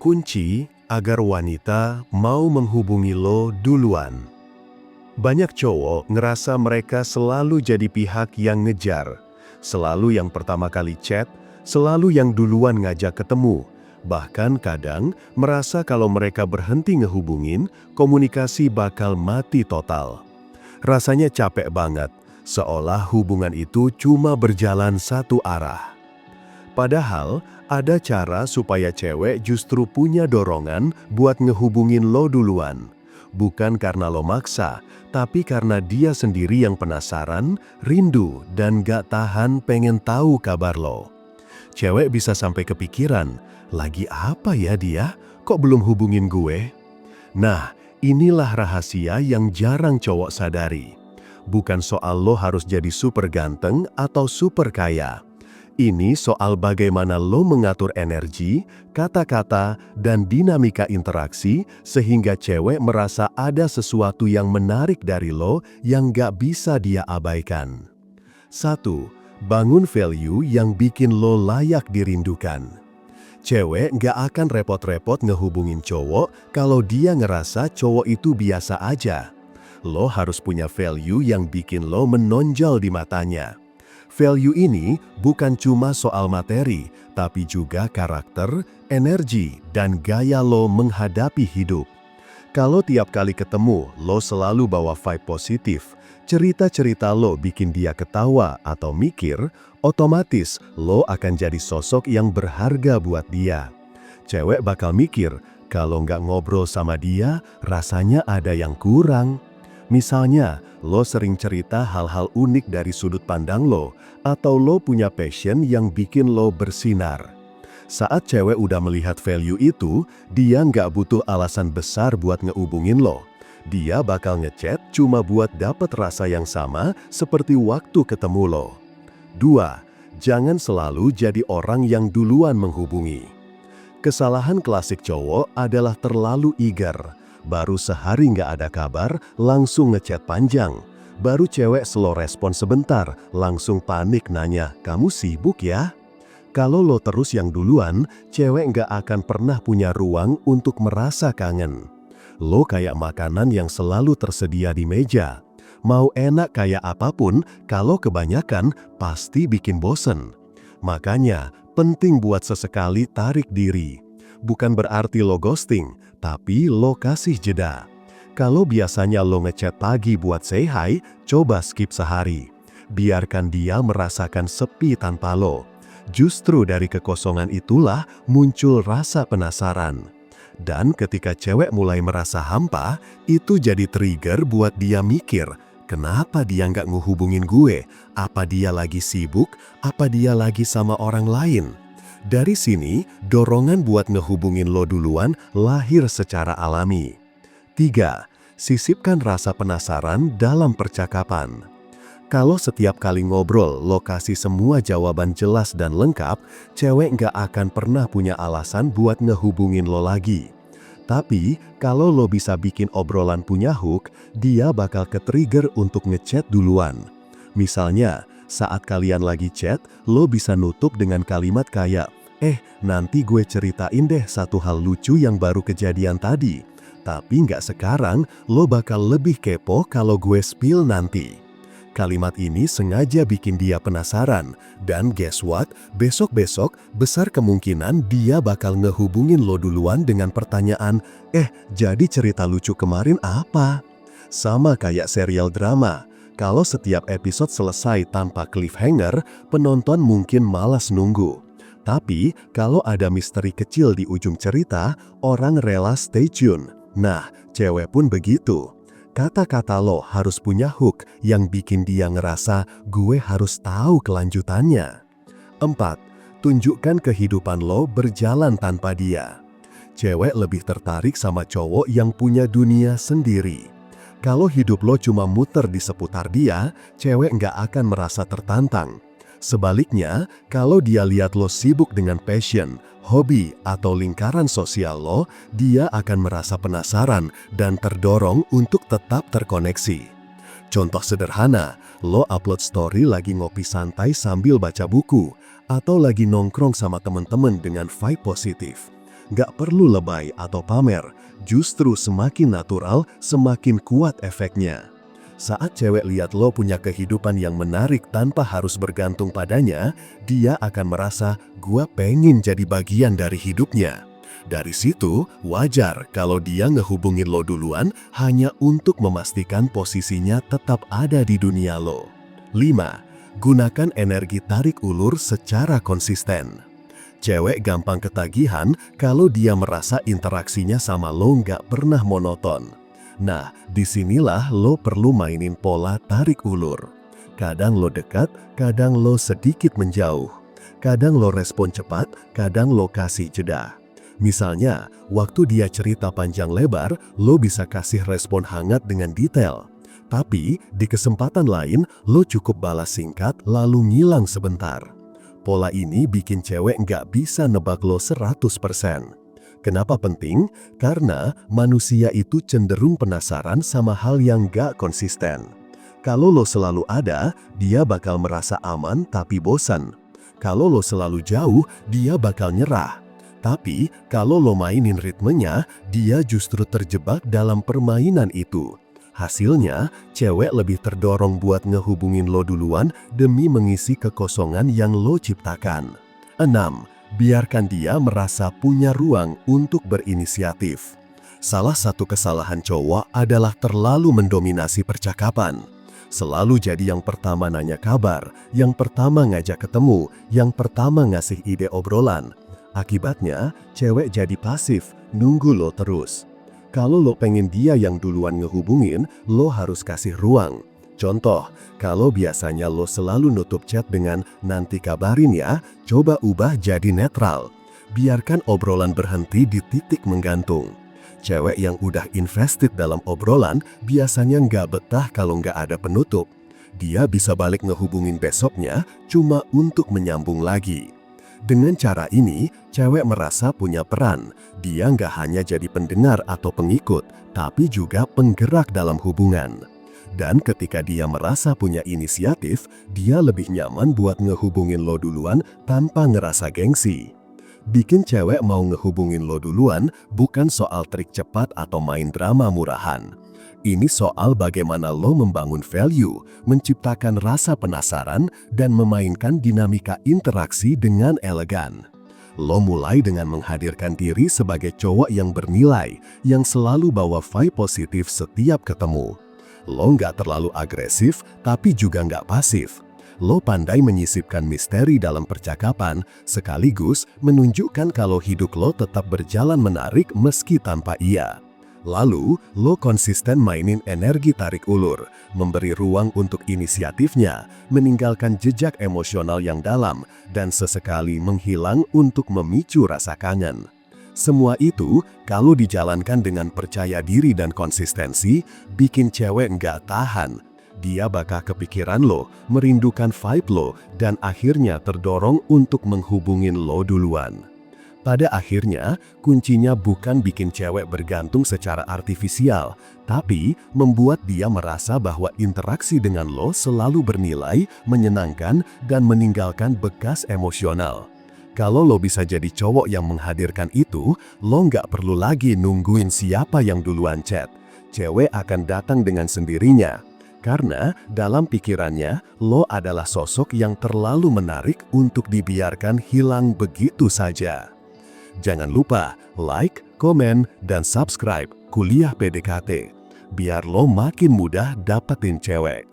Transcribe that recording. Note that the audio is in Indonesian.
Kunci agar wanita mau menghubungi lo duluan. Banyak cowok ngerasa mereka selalu jadi pihak yang ngejar, selalu yang pertama kali chat, selalu yang duluan ngajak ketemu. Bahkan kadang merasa kalau mereka berhenti ngehubungin, komunikasi bakal mati total. Rasanya capek banget, seolah hubungan itu cuma berjalan satu arah. Padahal, ada cara supaya cewek justru punya dorongan buat ngehubungin lo duluan. Bukan karena lo maksa, tapi karena dia sendiri yang penasaran, rindu, dan gak tahan pengen tahu kabar lo. Cewek bisa sampai kepikiran, lagi apa ya dia? Kok belum hubungin gue? Nah, inilah rahasia yang jarang cowok sadari. Bukan soal lo harus jadi super ganteng atau super kaya. Ini soal bagaimana lo mengatur energi, kata-kata, dan dinamika interaksi sehingga cewek merasa ada sesuatu yang menarik dari lo yang gak bisa dia abaikan. 1. Bangun value yang bikin lo layak dirindukan. Cewek gak akan repot-repot ngehubungin cowok kalau dia ngerasa cowok itu biasa aja. Lo harus punya value yang bikin lo menonjol di matanya. Value ini bukan cuma soal materi, tapi juga karakter, energi, dan gaya lo menghadapi hidup. Kalau tiap kali ketemu, lo selalu bawa vibe positif, cerita-cerita lo bikin dia ketawa atau mikir, otomatis lo akan jadi sosok yang berharga buat dia. Cewek bakal mikir, kalau nggak ngobrol sama dia, rasanya ada yang kurang. Misalnya, lo sering cerita hal-hal unik dari sudut pandang lo, atau lo punya passion yang bikin lo bersinar. Saat cewek udah melihat value itu, dia nggak butuh alasan besar buat ngehubungin lo. Dia bakal ngechat cuma buat dapet rasa yang sama seperti waktu ketemu lo. 2. Jangan selalu jadi orang yang duluan menghubungi. Kesalahan klasik cowok adalah terlalu eager. Baru sehari nggak ada kabar, langsung ngechat panjang. Baru cewek slow respon sebentar, langsung panik nanya, kamu sibuk ya? Kalau lo terus yang duluan, cewek nggak akan pernah punya ruang untuk merasa kangen. Lo kayak makanan yang selalu tersedia di meja. Mau enak kayak apapun, kalau kebanyakan pasti bikin bosen. Makanya, penting buat sesekali tarik diri. Bukan berarti lo ghosting, tapi lo kasih jeda. Kalau biasanya lo ngechat pagi buat say hi, coba skip sehari. Biarkan dia merasakan sepi tanpa lo. Justru dari kekosongan itulah muncul rasa penasaran. Dan ketika cewek mulai merasa hampa, itu jadi trigger buat dia mikir, kenapa dia nggak ngehubungin gue? Apa dia lagi sibuk? Apa dia lagi sama orang lain? Dari sini, dorongan buat ngehubungin lo duluan lahir secara alami. 3. Sisipkan rasa penasaran dalam percakapan. Kalau setiap kali ngobrol lo kasih semua jawaban jelas dan lengkap, cewek nggak akan pernah punya alasan buat ngehubungin lo lagi. Tapi, kalau lo bisa bikin obrolan punya hook, dia bakal ke-trigger untuk ngechat duluan. Misalnya, saat kalian lagi chat, lo bisa nutup dengan kalimat kayak, nanti gue ceritain deh satu hal lucu yang baru kejadian tadi. Tapi nggak sekarang, lo bakal lebih kepo kalau gue spill nanti. Kalimat ini sengaja bikin dia penasaran. Dan guess what? Besok-besok, besar kemungkinan dia bakal ngehubungin lo duluan dengan pertanyaan, jadi cerita lucu kemarin apa? Sama kayak serial drama. Kalau setiap episode selesai tanpa cliffhanger, penonton mungkin malas nunggu. Tapi, kalau ada misteri kecil di ujung cerita, orang rela stay tune. Nah, cewek pun begitu. Kata-kata lo harus punya hook yang bikin dia ngerasa gue harus tahu kelanjutannya. 4. Tunjukkan kehidupan lo berjalan tanpa dia. Cewek lebih tertarik sama cowok yang punya dunia sendiri. Kalau hidup lo cuma muter di seputar dia, cewek nggak akan merasa tertantang. Sebaliknya, kalau dia lihat lo sibuk dengan passion, hobi, atau lingkaran sosial lo, dia akan merasa penasaran dan terdorong untuk tetap terkoneksi. Contoh sederhana, lo upload story lagi ngopi santai sambil baca buku, atau lagi nongkrong sama temen-temen dengan vibe positif. Nggak perlu lebay atau pamer, justru semakin natural, semakin kuat efeknya. Saat cewek lihat lo punya kehidupan yang menarik tanpa harus bergantung padanya, dia akan merasa, gua pengen jadi bagian dari hidupnya. Dari situ, wajar kalau dia ngehubungin lo duluan hanya untuk memastikan posisinya tetap ada di dunia lo. 5. Gunakan energi tarik ulur secara konsisten. Cewek gampang ketagihan kalau dia merasa interaksinya sama lo nggak pernah monoton. Nah, disinilah lo perlu mainin pola tarik ulur. Kadang lo dekat, kadang lo sedikit menjauh. Kadang lo respon cepat, kadang lo kasih jeda. Misalnya, waktu dia cerita panjang lebar, lo bisa kasih respon hangat dengan detail. Tapi, di kesempatan lain, lo cukup balas singkat lalu ngilang sebentar. Pola ini bikin cewek nggak bisa nebak lo 100%. Kenapa penting? Karena manusia itu cenderung penasaran sama hal yang nggak konsisten. Kalau lo selalu ada, dia bakal merasa aman tapi bosan. Kalau lo selalu jauh, dia bakal nyerah. Tapi, kalau lo mainin ritmenya, dia justru terjebak dalam permainan itu. Hasilnya, cewek lebih terdorong buat ngehubungin lo duluan demi mengisi kekosongan yang lo ciptakan. 6. Biarkan dia merasa punya ruang untuk berinisiatif. Salah satu kesalahan cowok adalah terlalu mendominasi percakapan. Selalu jadi yang pertama nanya kabar, yang pertama ngajak ketemu, yang pertama ngasih ide obrolan. Akibatnya, cewek jadi pasif, nunggu lo terus. Kalau lo pengen dia yang duluan ngehubungin, lo harus kasih ruang. Contoh, kalau biasanya lo selalu nutup chat dengan "nanti kabarin ya", coba ubah jadi netral. Biarkan obrolan berhenti di titik menggantung. Cewek yang udah invested dalam obrolan biasanya nggak betah kalau nggak ada penutup. Dia bisa balik ngehubungin besoknya cuma untuk menyambung lagi. Dengan cara ini, cewek merasa punya peran. Dia nggak hanya jadi pendengar atau pengikut, tapi juga penggerak dalam hubungan. Dan ketika dia merasa punya inisiatif, dia lebih nyaman buat ngehubungin lo duluan tanpa ngerasa gengsi. Bikin cewek mau ngehubungin lo duluan bukan soal trik cepat atau main drama murahan. Ini soal bagaimana lo membangun value, menciptakan rasa penasaran, dan memainkan dinamika interaksi dengan elegan. Lo mulai dengan menghadirkan diri sebagai cowok yang bernilai, yang selalu bawa vibe positif setiap ketemu. Lo nggak terlalu agresif, tapi juga nggak pasif. Lo pandai menyisipkan misteri dalam percakapan, sekaligus menunjukkan kalau hidup lo tetap berjalan menarik meski tanpa ia. Lalu, lo konsisten mainin energi tarik ulur, memberi ruang untuk inisiatifnya, meninggalkan jejak emosional yang dalam, dan sesekali menghilang untuk memicu rasa kangen. Semua itu, kalau dijalankan dengan percaya diri dan konsistensi, bikin cewek nggak tahan. Dia bakal kepikiran lo, merindukan vibe lo, dan akhirnya terdorong untuk menghubungin lo duluan. Pada akhirnya, kuncinya bukan bikin cewek bergantung secara artifisial, tapi membuat dia merasa bahwa interaksi dengan lo selalu bernilai, menyenangkan, dan meninggalkan bekas emosional. Kalau lo bisa jadi cowok yang menghadirkan itu, lo nggak perlu lagi nungguin siapa yang duluan chat. Cewek akan datang dengan sendirinya. Karena dalam pikirannya, lo adalah sosok yang terlalu menarik untuk dibiarkan hilang begitu saja. Jangan lupa like, komen, dan subscribe Kuliah PDKT, biar lo makin mudah dapetin cewek.